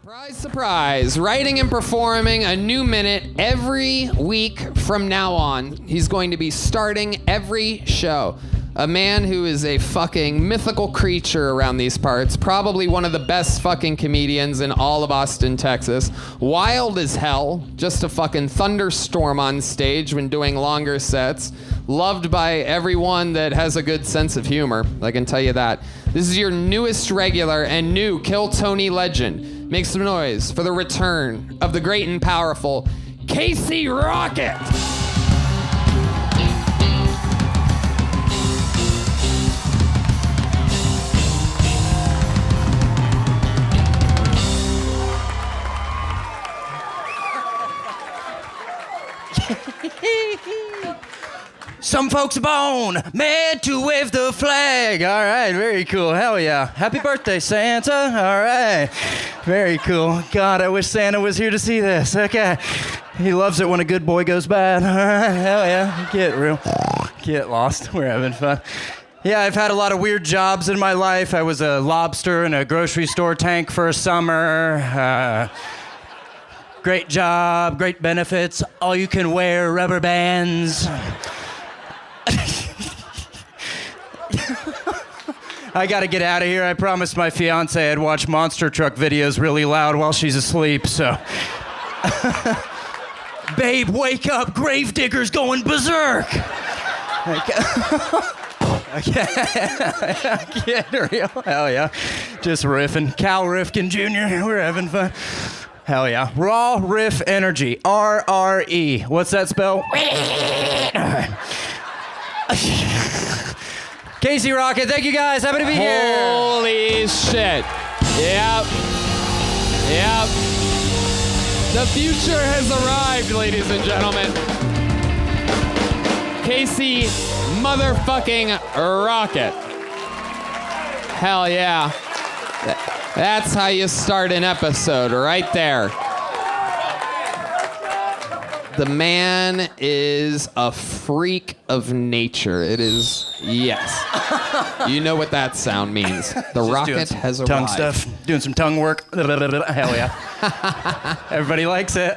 Surprise, surprise. Writing and performing a new minute every week from now on. He's going to be starting every show. A man who is a fucking mythical creature around these parts. Probably one of the best fucking comedians in all of Austin, Texas. Wild as hell. Just a fucking thunderstorm on stage when doing longer sets. Loved by everyone that has a good sense of humor. I can tell you that. This is your newest regular and new Kill Tony legend. Make some noise for the return of the great and powerful Casey Rocket. Some folks are born made to wave the flag. All right, very cool. Hell yeah. Happy birthday, Santa. All right. Very cool. God, I wish Santa was here to see this. Okay. He loves it when a good boy goes bad. All right. Hell yeah. Get real. Get lost. We're having fun. Yeah, I've had a lot of weird jobs in my life. I was a lobster in a grocery store tank for a summer. Great job, great benefits, all you can wear rubber bands. I gotta get out of here. I promised my fiance I'd watch monster truck videos really loud while she's asleep, so. Babe, wake up, Gravedigger's going berserk. Get real, hell yeah. Just riffing. Cal Rifkin Jr., we're having fun. Hell yeah. Raw Riff Energy. R-R-E. What's that spell? Casey Rocket, thank you guys. Happy to be here. Holy shit. Yep. Yep. The future has arrived, ladies and gentlemen. Casey motherfucking Rocket. Hell yeah. That's how you start an episode, right there. The man is a freak of nature. It is, yes. You know what that sound means. The rocket has arrived. Tongue stuff, doing some tongue work. Hell yeah. Everybody likes it.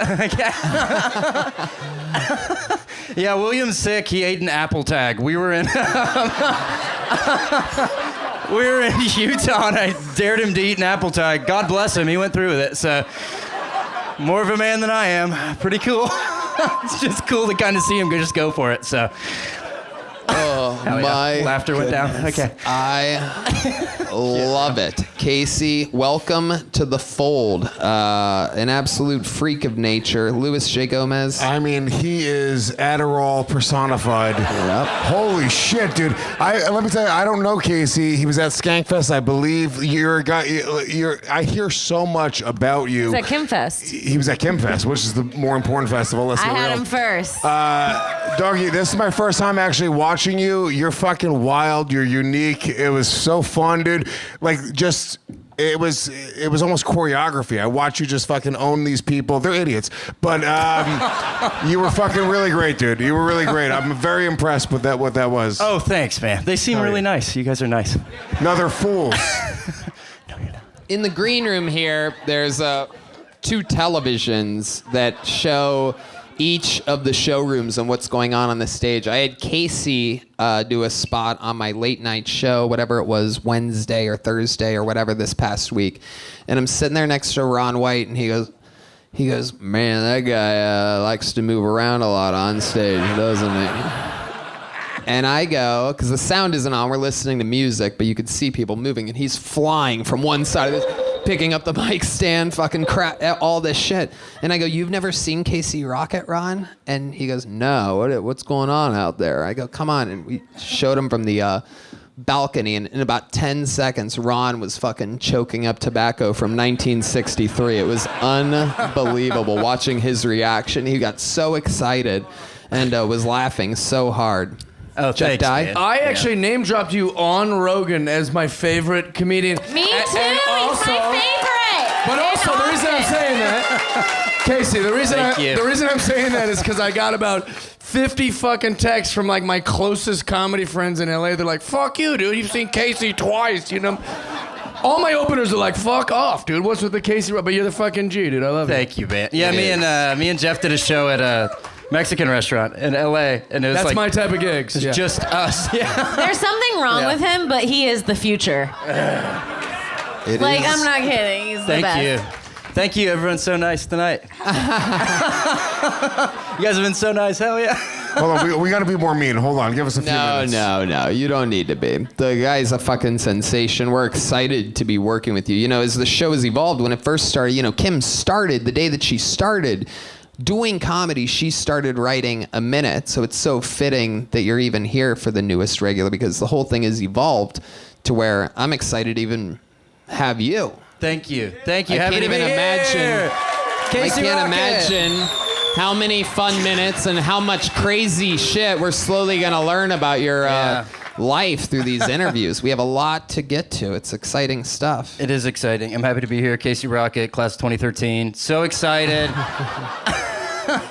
Yeah, William's sick. He ate an apple tag. We were in Utah, and I dared him to eat an apple tag. God bless him. He went through with it. So, more of a man than I am. Pretty cool. It's just cool to kind of see him just go for it. So. Oh, yeah. my Laughter went down. Okay. I love it. Casey, welcome to the fold. An absolute freak of nature. Louis J. Gomez. I mean, he is Adderall personified. Yep. Holy shit, dude. Let me tell you, I don't know Casey. He was at Skankfest, I believe. You're a guy. I hear so much about you. He was at Kimfest. He was at Kimfest, which is the more important festival. Let's I get had real. him first. Doggy, this is my first time actually watching you. You're fucking wild. You're unique. It was so fun, dude. Like, just, it was almost choreography. I watch you just fucking own these people. They're idiots. But you were fucking really great, dude. You were really great. I'm very impressed with what that was. Oh, thanks, man. They seem really nice. You guys are nice. No, they're fools. No, you're not. In the green room here, there's two televisions that show each of the showrooms and what's going on the stage. I had Casey do a spot on my late night show, whatever it was, Wednesday or Thursday or whatever this past week. And I'm sitting there next to Ron White, and he goes, man, that guy likes to move around a lot on stage, doesn't he? And I go, because the sound isn't on, we're listening to music, but you could see people moving, and he's flying from one side of this, picking up the mic stand, fucking crap, all this shit. And I go, you've never seen Casey Rocket, Ron? And he goes, no, what's going on out there? I go, come on. And we showed him from the balcony, and in about 10 seconds, Ron was fucking choking up tobacco from 1963. It was unbelievable watching his reaction. He got so excited and was laughing so hard. Oh, Jeff thanks, Dye? man. I actually name dropped you on Rogan as my favorite comedian. Me too. And He's my favorite. But also, the reason I'm saying that, Casey, the reason I'm saying that is because I got about 50 fucking texts from like my closest comedy friends in LA. They're like, "Fuck you, dude. You've seen Casey twice, you know." All my openers are like, fuck off, dude. What's with the Casey? But you're the fucking G, dude. I love it. Thank you, man. Yeah, It me and Jeff did a show at a Mexican restaurant in L.A. and it was That's like my type of gigs. it's Yeah. just us. Yeah. There's something wrong Yeah. with him, but he is the future. It Like, is- I'm not kidding. He's the best. Thank you. Thank you, everyone's so nice tonight. You guys have been so nice, hell yeah. Hold on, we got to be more mean. Hold on, give us a few minutes. No. You don't need to be. The guy's a fucking sensation. We're excited to be working with you. You know, as the show has evolved, when it first started, you know, Kim started, the day that she started doing comedy, she started writing a minute. So it's so fitting that you're even here for the newest regular because the whole thing has evolved to where I'm excited to even have you. Thank you. Thank you. I Happy can't to be even imagine. here. Casey I can't Rocket. imagine how many fun minutes and how much crazy shit we're slowly going to learn about your life through these interviews. We have a lot to get to. It's exciting stuff. It is exciting. I'm happy to be here. Casey Rocket, class of 2013. So excited.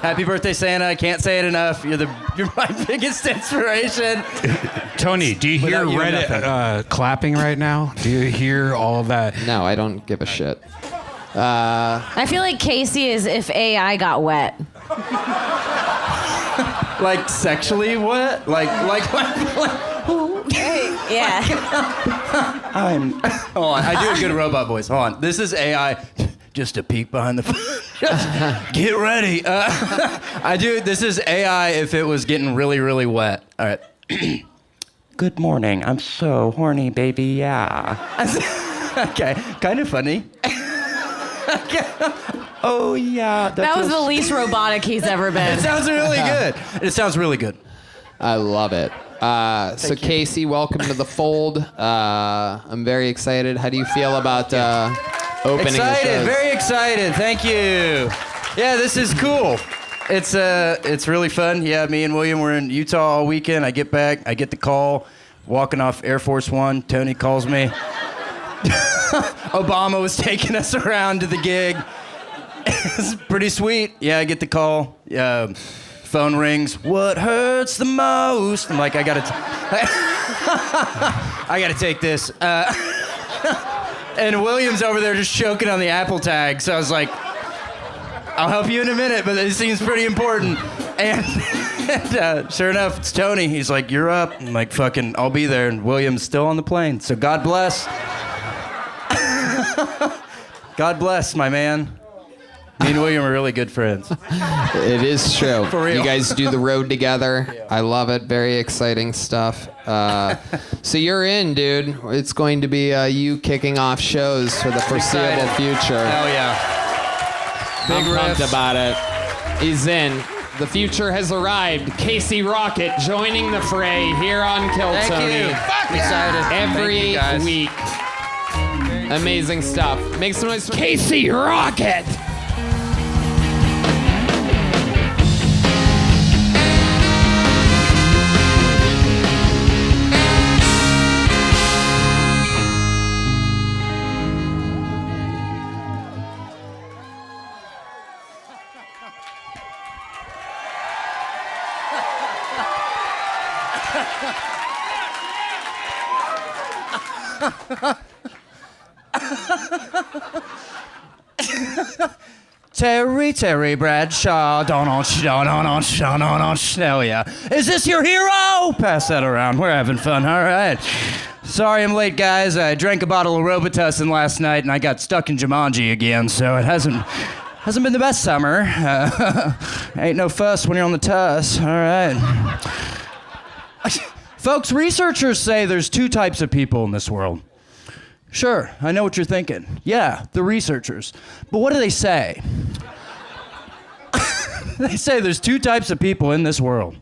Happy birthday, Santa. I can't say it enough. You're my biggest inspiration. Tony, do you hear Without you, Reddit clapping right now? Do you hear all that? No, I don't give a shit. I feel like Casey is if AI got wet. Like sexually what? Like Yeah. hold on. I do a good robot voice. Hold on. This is AI. Just a peek behind the. Get ready. This is AI if it was getting really, really wet. All right. Good morning. I'm so horny, baby. Yeah. Okay. Kind of funny. Oh yeah. That was the least robotic he's ever been. It sounds really good. It sounds really good. I love it. So Casey, welcome to the fold. I'm very excited. How do you feel about opening the Excited. shows? Very excited. Thank you. Yeah, this is cool. It's really fun. Yeah, me and William were in Utah all weekend. I get back. I get the call. Walking off Air Force One. Tony calls me. Obama was taking us around to the gig. It's pretty sweet. Yeah, I get the call. Phone rings. What hurts the most? I'm like, I gotta take this. And William's over there just choking on the Apple tag. So I was like, I'll help you in a minute, but it seems pretty important. And sure enough, it's Tony. He's like, you're up. I'm like, fucking, I'll be there. And William's still on the plane. So God bless. God bless, my man. Me and William are really good friends. It is true. For real. You guys do the road together. I love it. Very exciting stuff. So you're in, dude. It's going to be you kicking off shows for the foreseeable Excited. future. Hell yeah. Big I'm pumped riffs. about it. He's in. The future has arrived. Casey Rocket joining the fray here on Kill Thank Tony. you. Excited. Every Thank you, guys. week. Amazing stuff. Make some noise for Casey Rocket. Terry Bradshaw. Hell yeah. Is this your hero? Pass that around. We're having fun. All right. Sorry I'm late, guys. I drank a bottle of Robitussin last night and I got stuck in Jumanji again, so it hasn't been the best summer. Ain't no fuss when you're on the tuss. All right. Folks, researchers say there's two types of people in this world. Sure, I know what you're thinking. Yeah, the researchers. But what do they say? They say there's two types of people in this world.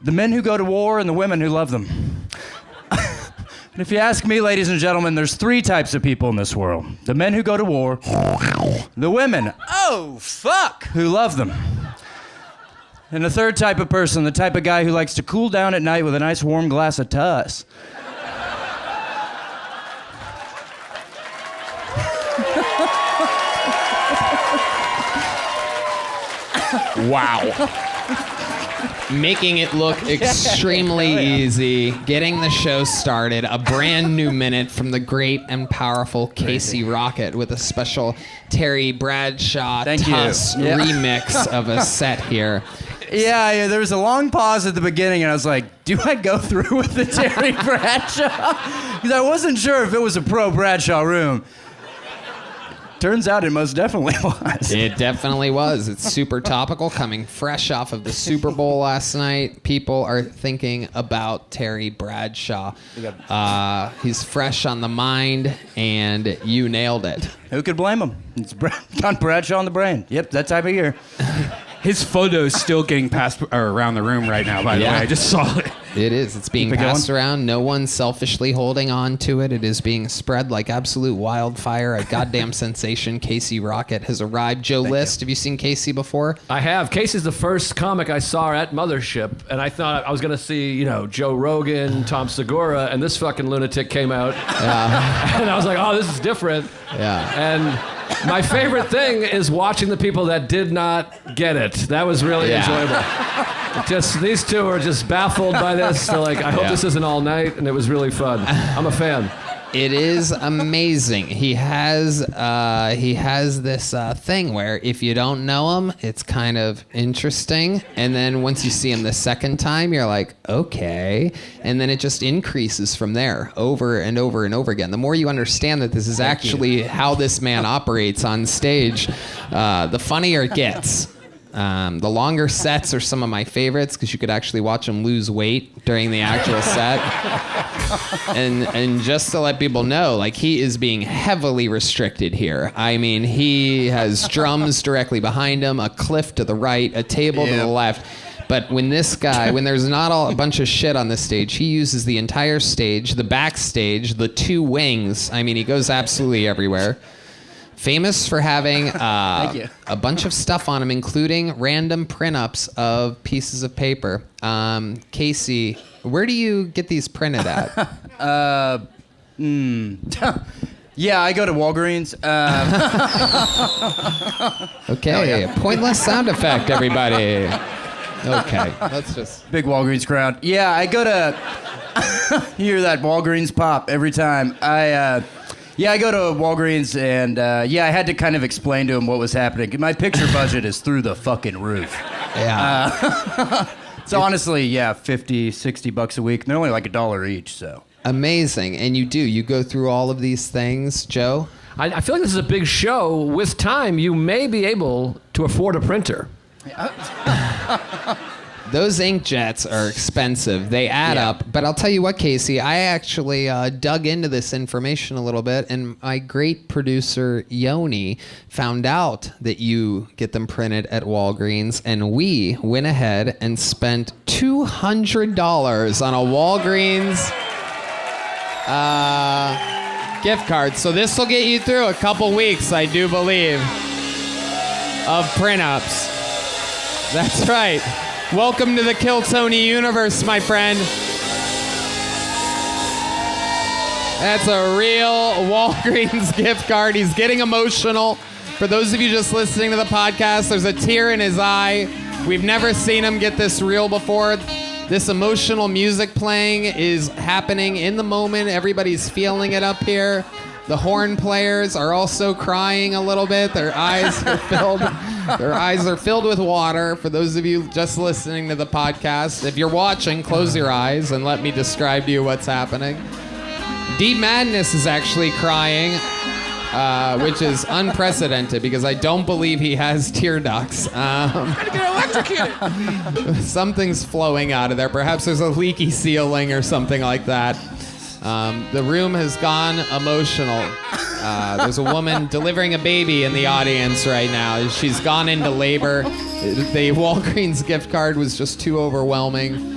The men who go to war and the women who love them. And if you ask me, ladies and gentlemen, there's three types of people in this world. The men who go to war, the women, oh, fuck, who love them. And the third type of person, the type of guy who likes to cool down at night with a nice warm glass of Tuss. Wow. making it look extremely easy, getting the show started. A brand new minute from the great and powerful Casey Rocket with a special Terry Bradshaw Tuss remix of a set here. Yeah, there was a long pause at the beginning, and I was like, do I go through with the Terry Bradshaw? Because I wasn't sure if it was a pro Bradshaw room. Turns out it most definitely was. It definitely was. It's super topical, coming fresh off of the Super Bowl last night. People are thinking about Terry Bradshaw. He's fresh on the mind, and you nailed it. Who could blame him? It's got Bradshaw on the brain. Yep, that type of year. His photo is still getting passed around the room right now, by the way. I just saw it. It is. It's being passed around. No one's selfishly holding on to it. It is being spread like absolute wildfire. A goddamn sensation. Casey Rocket has arrived. Joe List, have you seen Casey before? I have. Casey's the first comic I saw at Mothership, and I thought I was going to see, Joe Rogan, Tom Segura, and this fucking lunatic came out. Yeah. And I was like, oh, this is different. Yeah. And my favorite thing is watching the people that did not get it. That was really enjoyable. Just these two are just baffled by this. They're like, I hope this isn't all night, and it was really fun. I'm a fan. It is amazing. He has this thing where if you don't know him, it's kind of interesting, and then once you see him the second time, you're like, okay, and then it just increases from there, over and over and over again. The more you understand that this is actually how this man operates on stage, the funnier it gets. The longer sets are some of my favorites because you could actually watch him lose weight during the actual set. And just to let people know, like, he is being heavily restricted here. I mean, he has drums directly behind him, a cliff to the right, a table to the left. But when there's not a bunch of shit on the stage, he uses the entire stage, the backstage, the two wings. I mean, he goes absolutely everywhere. Famous for having a bunch of stuff on him, including random print-ups of pieces of paper. Casey, where do you get these printed at? Yeah, I go to Walgreens. Okay, a pointless sound effect, everybody. Okay, let's just... Big Walgreens crowd. Yeah, I go to... You hear that Walgreens pop every time. I go to Walgreens, and I had to kind of explain to him what was happening. My picture budget is through the fucking roof. Yeah. So honestly, $50, $60 a week. And they're only like $1 each, so. Amazing. And you go through all of these things, Joe? I feel like this is a big show. With time, you may be able to afford a printer. Those inkjets are expensive. They add up. But I'll tell you what, Casey, I actually dug into this information a little bit, and my great producer, Yoni, found out that you get them printed at Walgreens, and we went ahead and spent $200 on a Walgreens gift card. So this will get you through a couple weeks, I do believe, of print-ups. That's right. Welcome to the Kill Tony universe, my friend. That's a real Walgreens gift card. He's getting emotional. For those of you just listening to the podcast, there's a tear in his eye. We've never seen him get this real before. This emotional music playing is happening in the moment. Everybody's feeling it up here. The horn players are also crying a little bit. Their eyes are filled with water. For those of you just listening to the podcast, if you're watching, close your eyes and let me describe to you what's happening. Deep Madness is actually crying, which is unprecedented because I don't believe he has tear ducts. Something's flowing out of there. Perhaps there's a leaky ceiling or something like that. The room has gone emotional. There's a woman delivering a baby in the audience right now. She's gone into labor. The Walgreens gift card was just too overwhelming.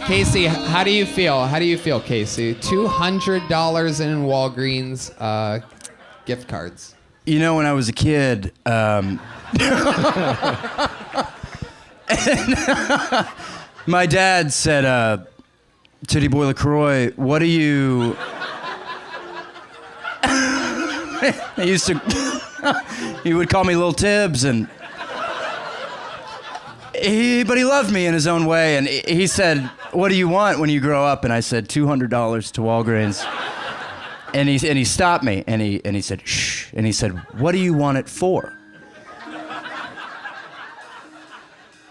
Casey, how do you feel? How do you feel, Casey? $200 in Walgreens gift cards. You know, when I was a kid, my dad said, Titty Boy LaCroix, what do you... he would call me Little Tibbs, and But he loved me in his own way, and he said, "What do you want when you grow up?" And I said, $200 to Walgreens. And he stopped me, and he said, "Shh." And he said, "What do you want it for?"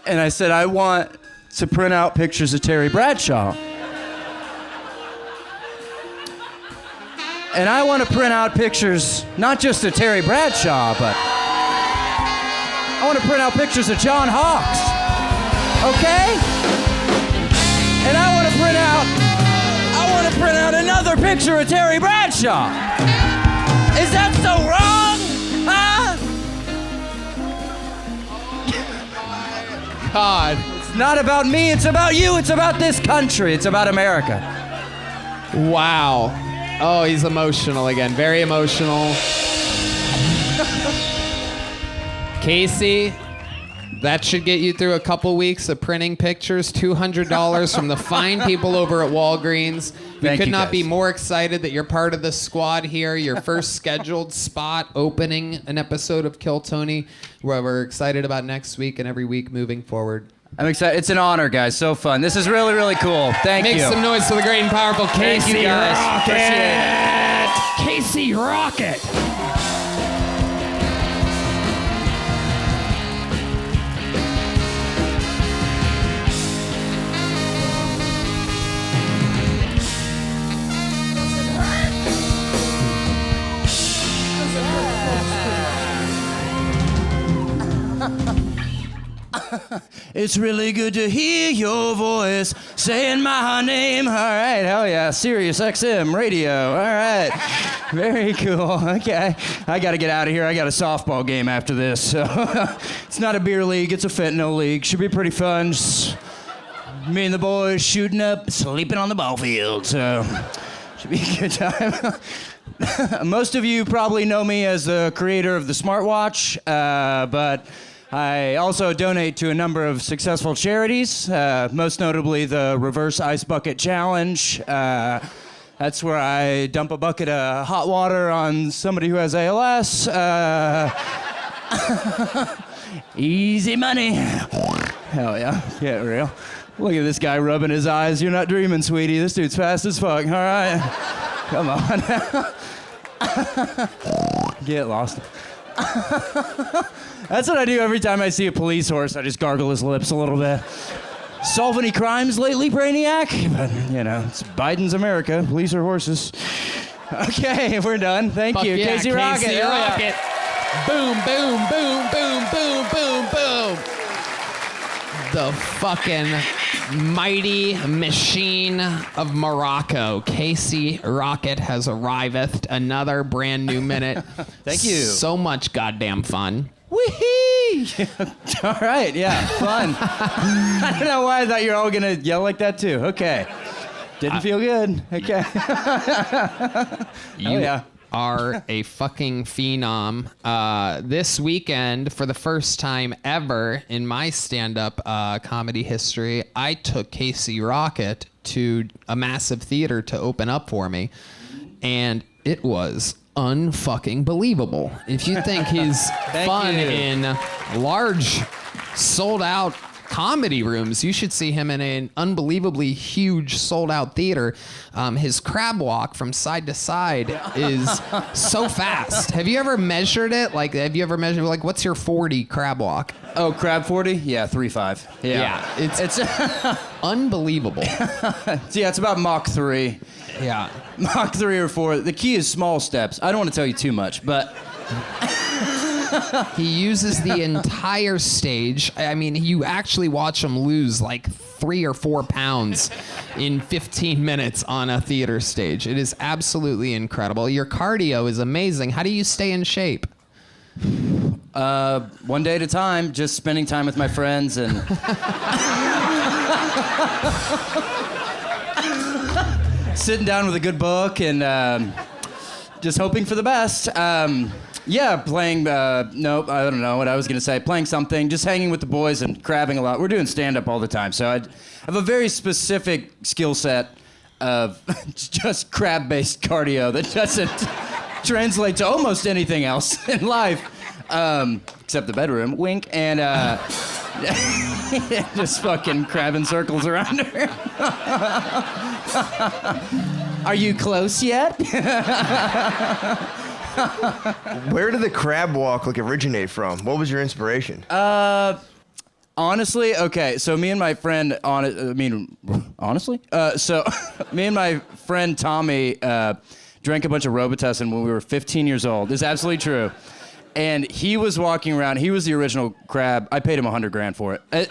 And I said, "I want to print out pictures of Terry Bradshaw. And I want to print out pictures, not just of Terry Bradshaw, but I want to print out pictures of John Hawkes. Okay? And I want to print out another picture of Terry Bradshaw. Is that so wrong? Huh? God. It's not about me, it's about you, it's about this country, it's about America. Wow. Oh, he's emotional again. Very emotional. Casey, that should get you through a couple weeks of printing pictures. $200 from the fine people over at Walgreens. We could not be more excited that you're part of the squad here. Your first scheduled spot opening an episode of Kill Tony, where we're excited about next week and every week moving forward. I'm excited. It's an honor, guys. So fun. This is really, really cool. Thank you. Make some noise for the great and powerful Thank Casey you, guys. Rocket. Casey Rocket. It's really good to hear your voice saying my name. All right, hell yeah. Sirius XM radio. All right. Very cool. Okay. I got to get out of here. I got a softball game after this. So it's not a beer league, it's a fentanyl league. Should be pretty fun. Just me and the boys shooting up, sleeping on the ball field. So should be a good time. Most of you probably know me as the creator of the smartwatch, but I also donate to a number of successful charities, most notably the Reverse Ice Bucket Challenge. That's where I dump a bucket of hot water on somebody who has ALS. Easy money. Hell yeah, get real. Look at this guy rubbing his eyes. You're not dreaming, sweetie. This dude's fast as fuck. All right, come on. Get lost. That's what I do every time I see a police horse. I just gargle his lips a little bit. Solve any crimes lately, Brainiac? But, you know, it's Biden's America. Police are horses. Okay, we're done. Thank Fuck you. yeah, Casey Rocket. Casey Rocket. Boom, boom, boom, boom, boom, boom, boom. The fucking mighty machine of Morocco. Casey Rocket has arrived. Another brand new minute. Thank you. So much goddamn fun. Wee-hee! All right, yeah, fun. I don't know why I thought you were all going to yell like that, too. Okay. Didn't feel good. Okay. You are a fucking phenom. This weekend, for the first time ever in my stand-up comedy history, I took Casey Rocket to a massive theater to open up for me, and it was unfucking believable. If you think he's fun in large, sold-out comedy rooms, you should see him in an unbelievably huge sold-out theater. His crab walk from side to side is so fast. Have you ever measured it? Like, what's your 40 crab walk? Oh, crab 40? Yeah, 3.5. Yeah. It's unbelievable. Yeah, it's about Mach 3. Yeah. Mach 3 or 4. The key is small steps. I don't want to tell you too much, but he uses the entire stage. I mean, you actually watch him lose like 3 or 4 pounds in 15 minutes on a theater stage. It is absolutely incredible. Your cardio is amazing. How do you stay in shape? One day at a time, just spending time with my friends and sitting down with a good book and just hoping for the best. Yeah, playing, nope, I don't know what I was going to say. Playing something, just hanging with the boys and crabbing a lot. We're doing stand-up all the time, so I have a very specific skill set of just crab-based cardio that doesn't translate to almost anything else in life, except the bedroom, wink, and Just fucking crabbing circles around her. Are you close yet? Where did the crab walk originate from? What was your inspiration? Honestly, okay. So me and my friend, honestly, so me and my friend Tommy drank a bunch of Robitussin when we were 15 years old. This is absolutely true. And he was walking around. He was the original crab. I paid him $100,000 for it.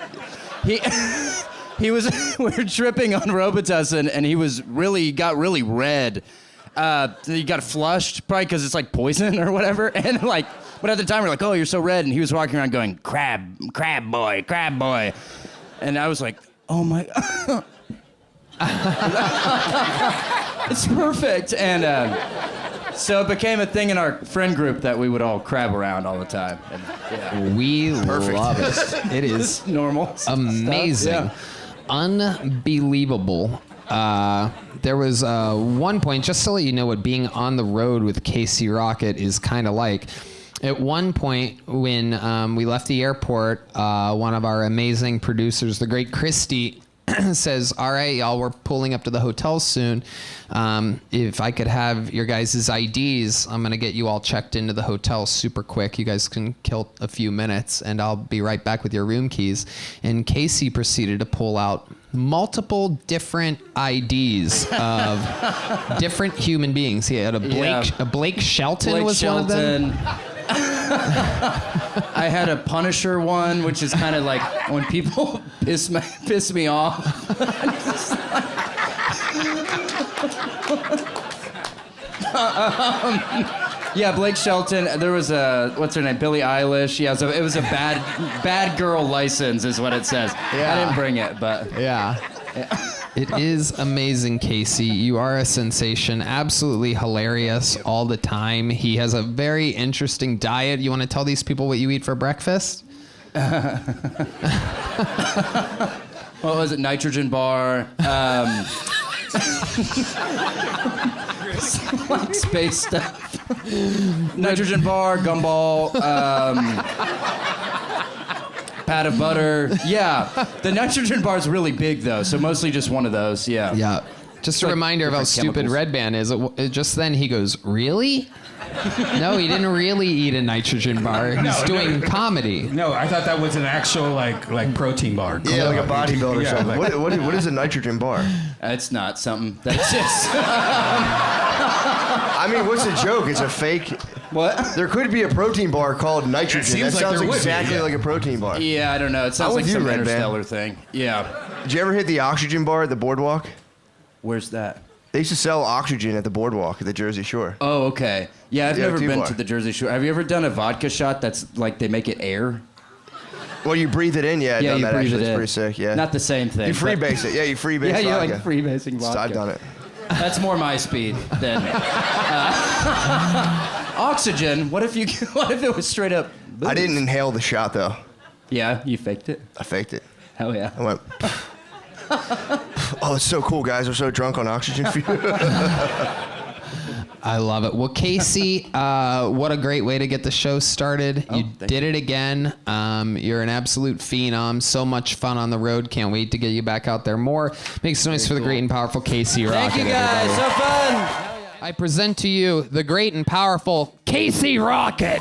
He was. We were tripping on Robitussin, and he got really red. He got flushed, probably because it's like poison or whatever. And like, but at the time we're like, oh, you're so red. And he was walking around going, crab boy. And I was like, oh my. It's perfect. And so it became a thing in our friend group that we would all crab around all the time. And, yeah. We love it. It is normal. Amazing. Yeah. Unbelievable. There was one point, just to let you know what being on the road with Casey Rocket is kind of like. At one point, when we left the airport, one of our amazing producers, the great Christy, says, all right, y'all, we're pulling up to the hotel soon. If I could have your guys' IDs, I'm going to get you all checked into the hotel super quick. You guys can kill a few minutes, and I'll be right back with your room keys. And Casey proceeded to pull out multiple different IDs of different human beings. He had a Blake Shelton was one of them. I had a Punisher one, which is kind of like when people piss me off. Yeah, Blake Shelton. There was what's her name? Billie Eilish. Yeah, so it was a bad girl license, is what it says. Yeah. I didn't bring it, but yeah. It is amazing, Casey. You are a sensation. Absolutely hilarious all the time. He has a very interesting diet. You want to tell these people what you eat for breakfast? What was it? Nitrogen bar. Like space stuff. Nitrogen bar, gumball. Pat of butter. Yeah. The nitrogen bar is really big, though, so mostly just one of those. Yeah. Yeah. Just a reminder of how stupid Red Band is. Just then he goes, really? No, he didn't really eat a nitrogen bar. He's doing comedy. No, I thought that was an actual like protein bar. Yeah, like a bodybuilder or something. Like, what is a nitrogen bar? It's not something that exists. I mean, what's the joke? It's a fake. What? There could be a protein bar called nitrogen. That sounds exactly like a protein bar. Yeah, I don't know. It sounds like some interstellar thing. Yeah. Did you ever hit the oxygen bar at the boardwalk? Where's that? They used to sell oxygen at the boardwalk at the Jersey Shore. Oh, okay. Yeah, I've never been to the Jersey Shore. Have you ever done a vodka shot that's like they make it air? Well, you breathe it in. Yeah, I've done you that breathe actually. it in. It's pretty sick. Yeah. Not the same thing. You freebase it. Yeah, you freebase vodka. Yeah, you like freebasing vodka. I've done it. That's more my speed than oxygen. What if it was straight up booze? I didn't inhale the shot though. Yeah, you faked it. I faked it. Hell yeah. I went. Oh, it's so cool, guys. We're so drunk on oxygen. I love it. Well, Casey, what a great way to get the show started. You did it again. You're an absolute phenom. So much fun on the road. Can't wait to get you back out there more. Make some noise for the great and powerful Casey Rocket. Thank you, guys. Everybody. So fun. I present to you the great and powerful Casey Rocket.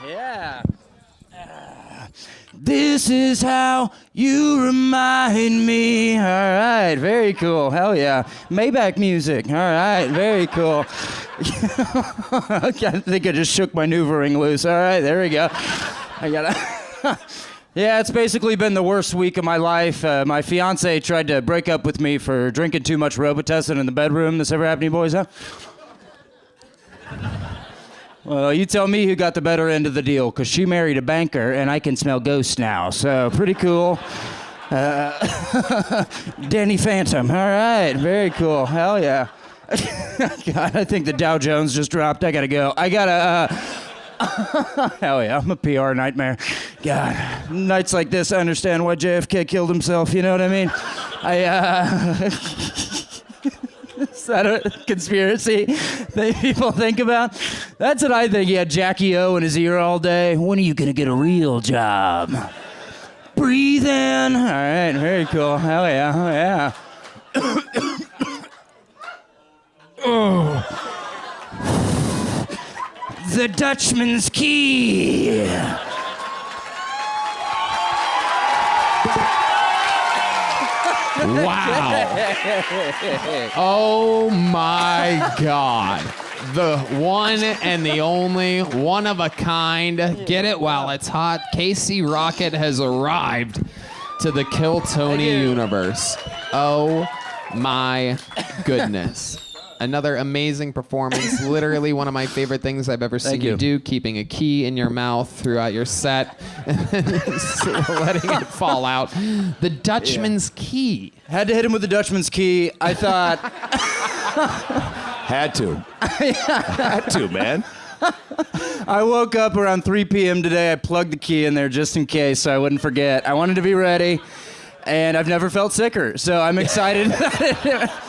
Yeah. This is how you remind me. All right, very cool. Hell yeah. Maybach music. All right, very cool. Okay, I think I just shook my Noovering loose. All right, there we go. I gotta. Yeah, it's basically been the worst week of my life. My fiance tried to break up with me for drinking too much Robitussin in the bedroom. This ever happened to you boys, huh? Well, you tell me who got the better end of the deal, because she married a banker, and I can smell ghosts now, so pretty cool. Danny Phantom, all right, very cool, hell yeah. God, I think the Dow Jones just dropped, I gotta go. Hell yeah, I'm a PR nightmare. God, nights like this, I understand why JFK killed himself, you know what I mean? Is that a conspiracy that people think about? That's what I think. He had Jackie O in his ear all day. When are you gonna get a real job? Breathe in. All right, very cool. Hell yeah, oh yeah. Oh. The Dutchman's key. Wow. Oh my God. The one and the only, one of a kind. Get it while it's hot. Casey Rocket has arrived to the Kill Tony universe. Oh my goodness. Another amazing performance. Literally one of my favorite things I've ever seen you do, keeping a key in your mouth throughout your set and then letting it fall out. The Dutchman's key. Had to hit him with the Dutchman's key. I thought... Had to. Had to, man. I woke up around 3 p.m. today. I plugged the key in there just in case so I wouldn't forget. I wanted to be ready. And I've never felt sicker, so I'm excited.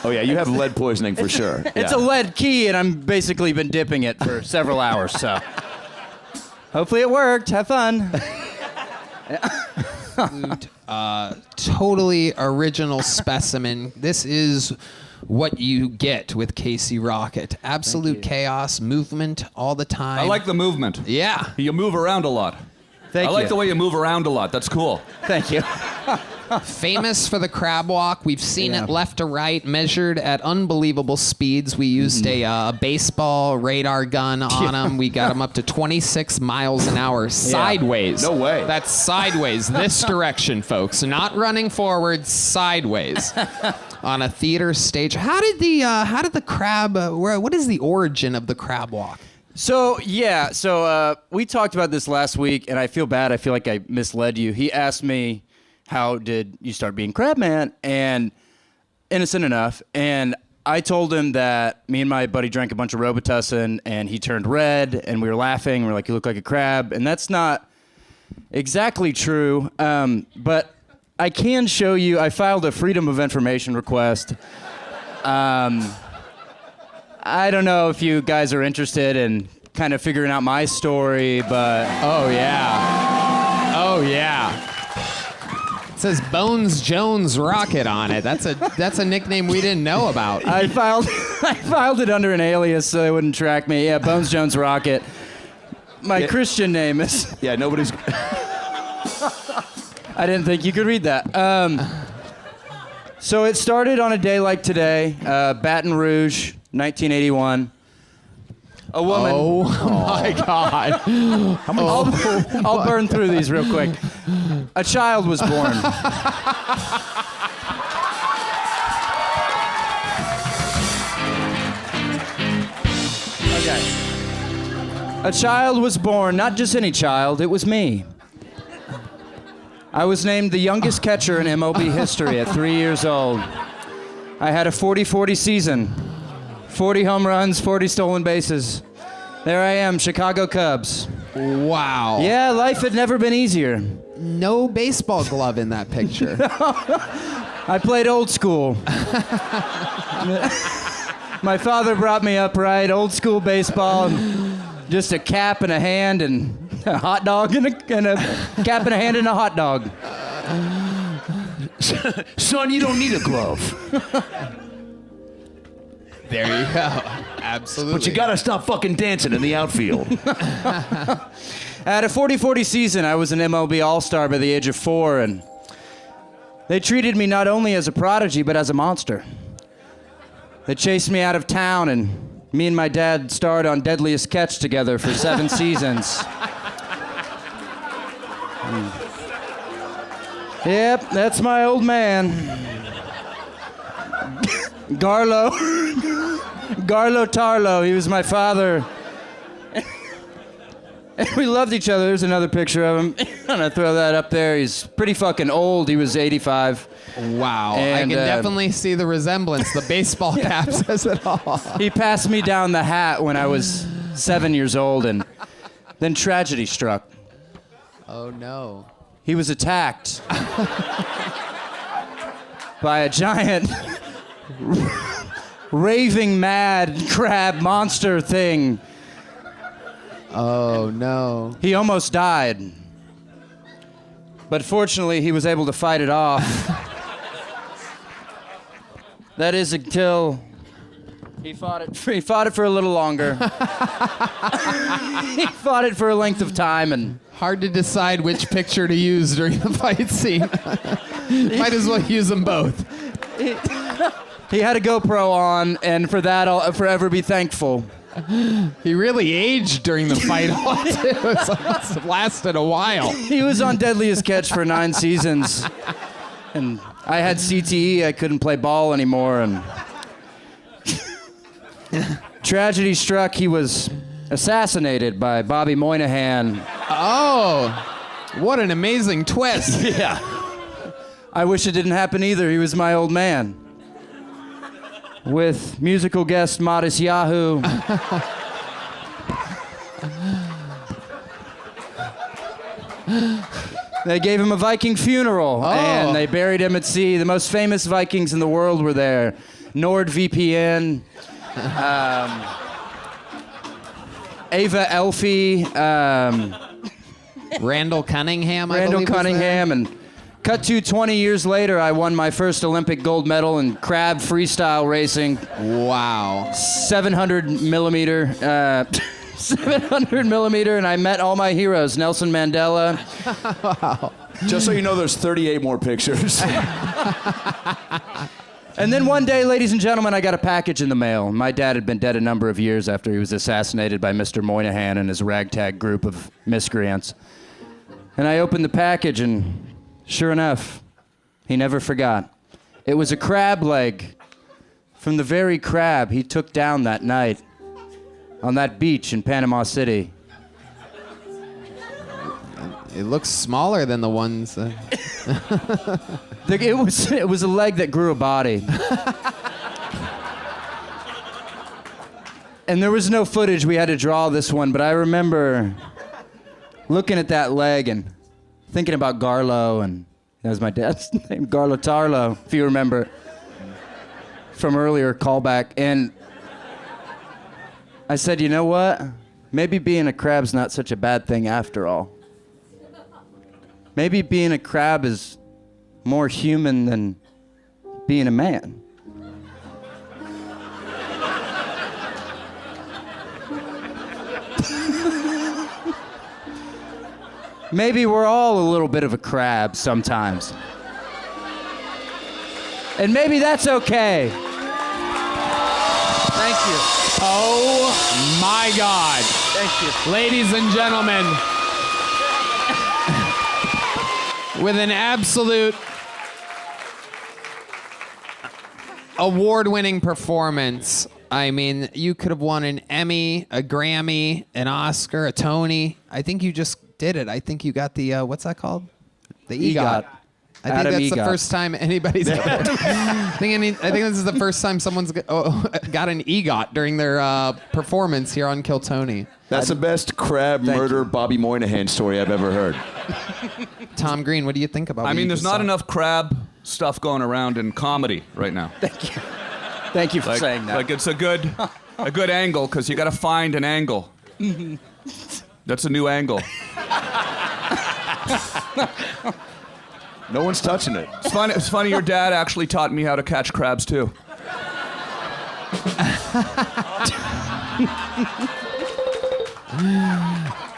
Oh, yeah, you have lead poisoning for sure. It's a lead key, and I'm basically been dipping it for several hours, so. Hopefully it worked. Have fun. Totally original specimen. This is what you get with Casey Rocket. Absolute chaos, movement all the time. I like the movement. Yeah. You move around a lot. Thank you. I like the way you move around a lot. That's cool. Thank you. Famous for the crab walk. We've seen it left to right, measured at unbelievable speeds. We used a baseball radar gun on him. We got him up to 26 miles an hour sideways. No way. That's sideways. This direction, folks. Not running forward, sideways. On a theater stage. How did the crab, what is the origin of the crab walk? So we talked about this last week, and I feel bad. I feel like I misled you. He asked me, how did you start being Crabman? And innocent enough. And I told him that me and my buddy drank a bunch of Robitussin, and he turned red, and we were laughing. We're like, you look like a crab. And that's not exactly true. But I can show you, I filed a Freedom of Information request. I don't know if you guys are interested in kind of figuring out my story, but... Oh, yeah. Oh, yeah. It says Bones Jones Rocket on it. That's a nickname we didn't know about. I filed it under an alias so they wouldn't track me. Yeah, Bones Jones Rocket. My Christian name is... Yeah, nobody's... I didn't think you could read that. So it started on a day like today, Baton Rouge, 1981. A woman... Oh, my God. I'll burn through these real quick. A child was born. Okay. A child was born, not just any child, it was me. I was named the youngest catcher in MLB history at 3 years old. I had a 40-40 season. 40 home runs, 40 stolen bases. There I am, Chicago Cubs. Wow. Yeah, life had never been easier. No baseball glove in that picture. I played old school. My father brought me up right, old school baseball, and just a cap and a hand and a hot dog and a cap and a hand and a hot dog. Son, you don't need a glove. There you go. Absolutely. But you gotta stop fucking dancing in the outfield. At a 40-40 season, I was an MLB All-Star by the age of 4, and they treated me not only as a prodigy, but as a monster. They chased me out of town, and me and my dad starred on Deadliest Catch together for 7 seasons. Yep, that's my old man. Garlo Tarlo, he was my father. And we loved each other. There's another picture of him. I'm gonna throw that up there. He's pretty fucking old. He was 85. Wow. And, I can definitely see the resemblance. The baseball cap says it all. He passed me down the hat when I was 7 years old, and Then tragedy struck. Oh no. He was attacked by a giant, raving mad crab monster thing. Oh no. He almost died. But fortunately, he was able to fight it off. That is until he fought it for a little longer. He fought it for a length of time, and Hard to decide which picture to use during the fight scene. Might as well use them both. he had a GoPro on, and for that, I'll forever be thankful. He really aged during the fight. It must have lasted a while. He was on Deadliest Catch for 9 seasons, and I had CTE. I couldn't play ball anymore, and tragedy struck. He was assassinated by Bobby Moynihan. Oh, what an amazing twist. Yeah. I wish it didn't happen either. He was my old man. With musical guest Modest Yahoo. They gave him a Viking funeral, and they buried him at sea. The most famous Vikings in the world were there. NordVPN, Ava Elfie, Randall Cunningham, I Randall believe was Cunningham, and cut to 20 years later, I won my first Olympic gold medal in crab freestyle racing. there. Wow. 700 millimeter, 700 millimeter, and I met all my heroes, Nelson Mandela. Just so you know, there's 38 more pictures. And then one day, ladies and gentlemen, I got a package in the mail. My dad had been dead a number of years after he was assassinated by Mr. Moynihan and his ragtag group of miscreants. And I opened the package, and sure enough, he never forgot. It was a crab leg from the very crab he took down that night on that beach in Panama City. It looks smaller than the ones. It was a leg that grew a body. And there was no footage. We had to draw this one, but I remember looking at that leg and thinking about Garlo, and that was my dad's name, Garlo Tarlo, if you remember from earlier callback. And I said, you know what? Maybe being a crab's not such a bad thing after all. Maybe being a crab is more human than being a man. Maybe we're all a little bit of a crab sometimes. And maybe that's okay. Thank you. Oh my God. Thank you. Ladies and gentlemen, with an absolute award-winning performance. I mean, you could have won an Emmy, a Grammy, an Oscar, a Tony. I think you just did it. I think you got the, what's that called? The EGOT. I think Adam that's the EGOT. first time anybody's got it. I think this is the first time someone's got an EGOT during their performance here on Kill Tony. That's the best crab murder Bobby Moynihan story I've ever heard. Tom Green, what do you think about? I what mean, you there's just not saw? enough crab stuff going around in comedy right now. Thank you. Thank you for saying that. Like it's a good angle because you got to find an angle. That's a new angle. No one's touching it. It's funny. Your dad actually taught me how to catch crabs too.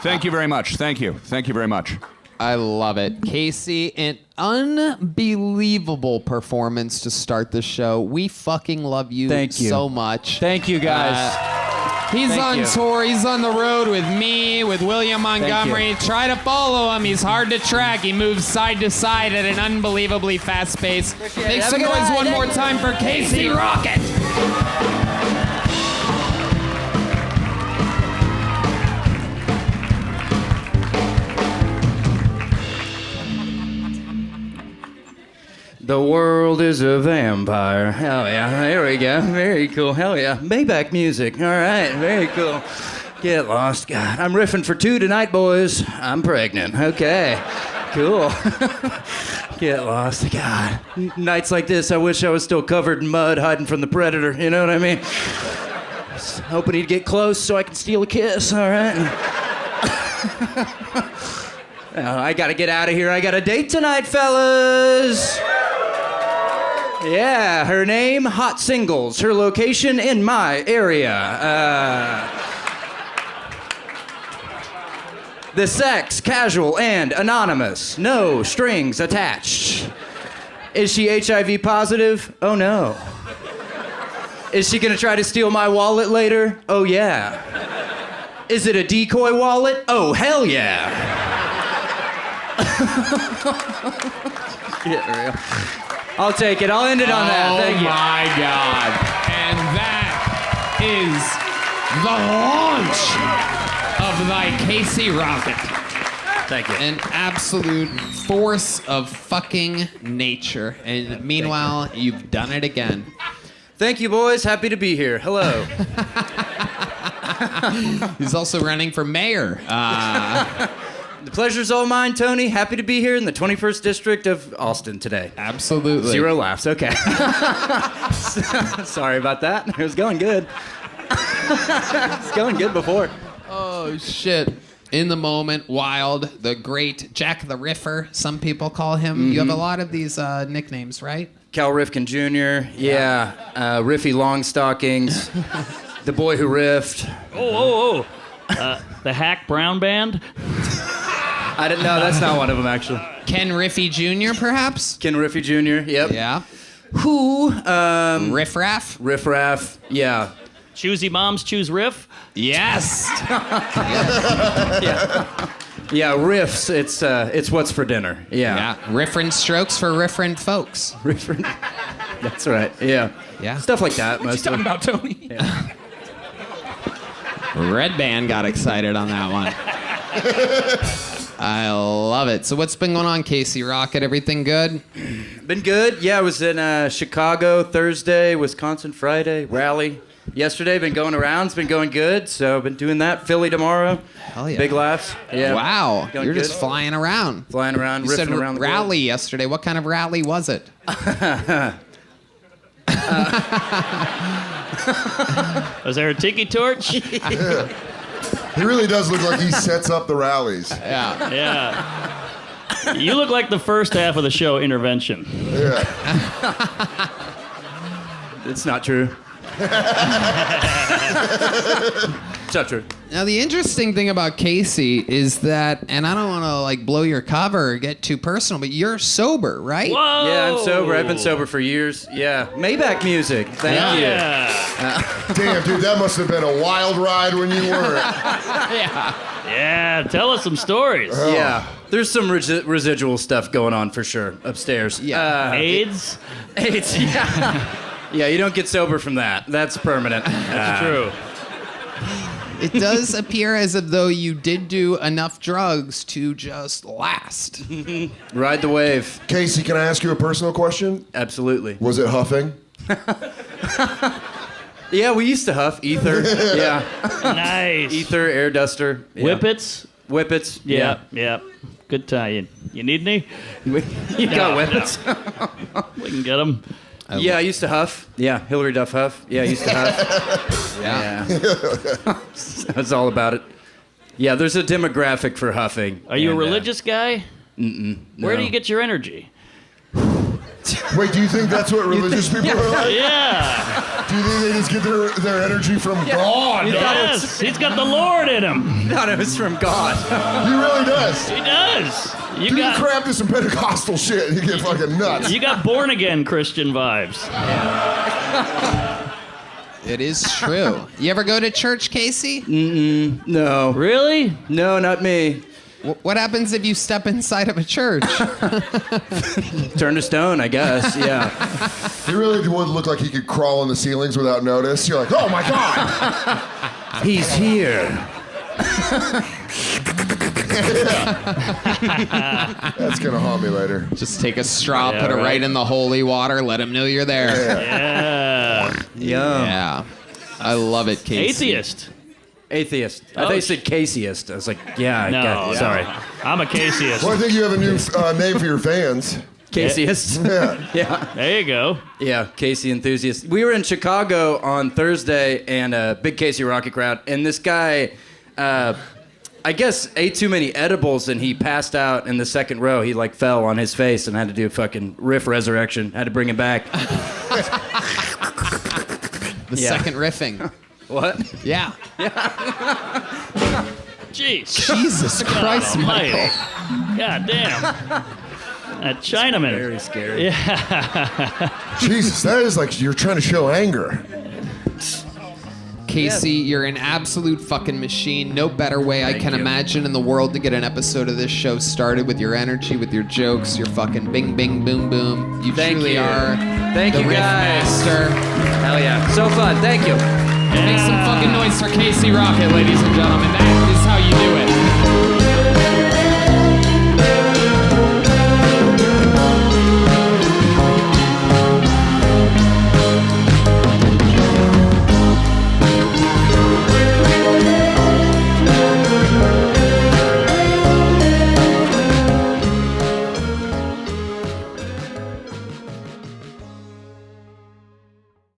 Thank you very much. Thank you. Thank you very much. I love it. Casey, an unbelievable performance to start the show. We fucking love you, Thank you so much. Thank you, guys. He's Thank on you. tour. He's on the road with me, with William Montgomery. you. Try to follow him. He's hard to track. He moves side to side at an unbelievably fast pace. Make Have some a good noise night. one more time for Casey Rocket. The world is a vampire. Hell yeah. There we go. Very cool. Hell yeah. Maybach music. All right. Very cool. Get lost. God, I'm riffing for 2 tonight, boys. I'm pregnant. Okay. Cool. Get lost. God. Nights like this, I wish I was still covered in mud, hiding from the predator. You know what I mean? Just hoping he'd get close so I can steal a kiss, all right? I gotta get out of here. I got a date tonight, fellas. Yeah, her name, Hot Singles. Her location, in my area. The sex, casual and anonymous. No strings attached. Is she HIV positive? Oh no. Is she gonna try to steal my wallet later? Oh yeah. Is it a decoy wallet? Oh hell yeah. Get real. I'll take it. I'll end it on that. Thank you. Oh my God. And that is the launch of thy Casey Rocket. Thank you. An absolute force of fucking nature. And meanwhile, you've done it again. Thank you, boys. Happy to be here. Hello. He's also running for mayor. The pleasure's all mine, Tony. Happy to be here in the 21st District of Austin today. Absolutely. 0 laughs. Okay. Sorry about that. It was going good. It's going good before. Oh, shit. In the moment, wild, the great Jack the Riffer, some people call him. Mm-hmm. You have a lot of these nicknames, right? Cal Rifkin Jr. Yeah. Riffy Longstockings. The boy who riffed. The Hack Brown Band? I didn't know. That's not one of them, actually. Ken Riffy Jr., perhaps? Ken Riffy Jr., yep. Yeah. Who? Riff Raff? Riff Raff, yeah. Choosy Moms Choose Riff? Yes. Yeah, riffs, it's what's for dinner. Yeah. Riffrent strokes for riffrent folks. Riffrent. That's right, yeah. Yeah. Stuff like that, What you talking about, Tony? Yeah. Red Band got excited on that one. I love it. So what's been going on, Casey Rocket? Everything good? Been good. Yeah, I was in Chicago Thursday, Wisconsin Friday, rally. Yesterday, been going around. It's been going good, so been doing that. Philly tomorrow. Hell yeah. Big laughs. Yeah. Wow. Going You're good. just flying around. Flying around, You riffing said around the rally yesterday. What kind of rally was it? Was there a tiki torch? Yeah. He really does look like he sets up the rallies. Yeah. Yeah. You look like the first half of the show, Intervention. Yeah. It's not true. It's not true. Now the interesting thing about Casey is that, and I don't want to like blow your cover or get too personal, but you're sober, right? Whoa! Yeah, I'm sober. I've been sober for years. Yeah. Maybach music. Thank you. Damn, dude, that must have been a wild ride when you weren't. Yeah, tell us some stories. Yeah. There's some residual stuff going on for sure upstairs. Yeah. AIDS? AIDS, yeah. Yeah, you don't get sober from that. That's permanent. That's true. It does appear as if though you did do enough drugs to just last. Ride the wave. Casey, can I ask you a personal question? Absolutely. Was it huffing? Yeah, we used to huff. Ether. Yeah. Nice. Ether, air duster. Yeah. Whippets? Whippets. Yeah, yeah. Good tie-in. You need any? You got whippets? We can get them. Yeah, I used to huff. Yeah, Hillary Duff huff. Yeah, I used to huff. Yeah. That's all about it. Yeah, there's a demographic for huffing. Are you a and, religious guy? No. Where do you get your energy? Wait, do you think that's what religious people are like? Yeah. Do you think they just get their energy from God? Yes, he's got the Lord in him. No, it was from God. He really does. He does. You Do got the crap to some Pentecostal shit, you get fucking nuts. you got born again Christian vibes. It is true. You ever go to church, Casey? No. Really? No, not me. What happens if you step inside of a church? Turn to stone, I guess. Yeah. He really would look like he could crawl on the ceilings without notice. You're like, oh my God! He's here. That's gonna haunt me later. Just take a straw, Yeah, put it right. right in the holy water, let him know you're there. Yeah. Yeah. Yeah. I love it, Casey. Atheist. Atheist. I thought you said Caseyist. I was like, yeah, I No, got it. Sorry. I'm a Caseyist. Well, I think you have a new name for your fans. Caseyist. Yeah. There you go. Yeah, Casey enthusiast. We were in Chicago on Thursday, and a big Casey Rocket crowd, and this guy, I guess, ate too many edibles, and he passed out in the second row. He like fell on his face and had to do a fucking riff resurrection. Had to bring him back. The second riffing. What? Yeah. Jeez. Jesus Christ, Michael. God damn. That Chinaman. Very scary. Yeah. Jesus, that is like you're trying to show anger. Casey, you're an absolute fucking machine. No better way I can imagine in the world to get an episode of this show started with your energy, with your jokes, your fucking bing, bing, boom, boom. You truly are Thank the you, riff guys. master. Hell yeah. So fun. Thank you. Make some fucking noise for Casey Rocket, ladies and gentlemen. That is how you do it.